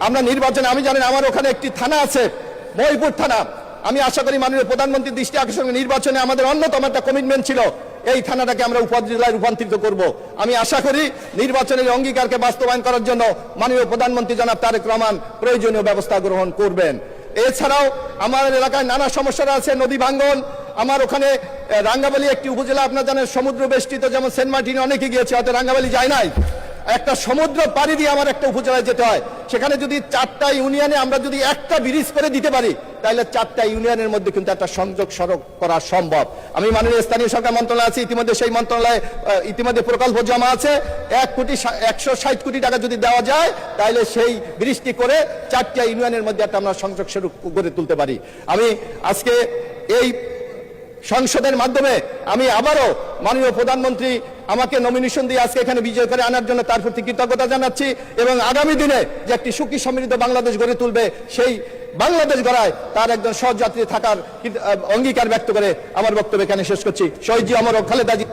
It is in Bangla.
আমরা নির্বাচনে আমি জানেন আমার ওখানে একটি থানা আছে, মহিপুর থানা। আমি আশা করি মাননীয় প্রধানমন্ত্রীর দৃষ্টি আকর্ষণ, নির্বাচনে আমাদের অন্যতম একটা কমিটমেন্ট ছিল এই থানাটাকে আমরা উপজেলায় রূপান্তরিত করব। আমি আশা করি নির্বাচনের অঙ্গীকারকে বাস্তবায়ন করার জন্য মাননীয় প্রধানমন্ত্রী জনাব তারেক রহমান প্রয়োজনীয় ব্যবস্থা গ্রহণ করবেন। এছাড়াও আমার এলাকায় নানা সমস্যা আছে, নদী ভাঙ্গন। আমার ওখানে রাঙ্গাবালী একটি উপজেলা, আপনারা জানেন সমুদ্র বেষ্টিত, যেমন সেন্ট মার্টিনে অনেকে গিয়েছে, হয়তো রাঙ্গাবালী যায় নাই। একটা সমুদ্র পাড়ি দিয়ে আমার একটা উপজেলায় যেতে হয়। সেখানে যদি 4টা ইউনিয়নে আমরা যদি একটা ব্রিজ করে দিতে পারি, তাহলে 4টা ইউনিয়নের মধ্যে কিন্তু একটা সংযোগ সড়ক করা সম্ভব। আমি মাননীয় স্থানীয় সরকার মন্ত্রণালয় আছে, ইতিমধ্যে সেই মন্ত্রণালয়ে ইতিমধ্যে প্রকল্প জমা আছে। 1,60 কোটি টাকা যদি দেওয়া যায়, তাহলে সেই ব্রিজটি করে 4টা ইউনিয়নের মধ্যে একটা আমরা সংযোগ সড়ক গড়ে তুলতে পারি। আমি আজকে এই সংসদের মাধ্যমে আমি আবারও মাননীয় প্রধানমন্ত্রী আমাকে নমিনেশন দিয়ে আজকে এখানে বিজয় করে আনার জন্য তার প্রতি কৃতজ্ঞতা জানাচ্ছি, এবং আগামী দিনে যে একটি সুখী সমৃদ্ধ বাংলাদেশ গড়ে তুলবে, সেই বাংলাদেশ গড়ায় তার একজন সহযাত্রী থাকার অঙ্গীকার ব্যক্ত করে আমার বক্তব্য এখানে শেষ করছি। শহীদ জি অমর খালেদা জি।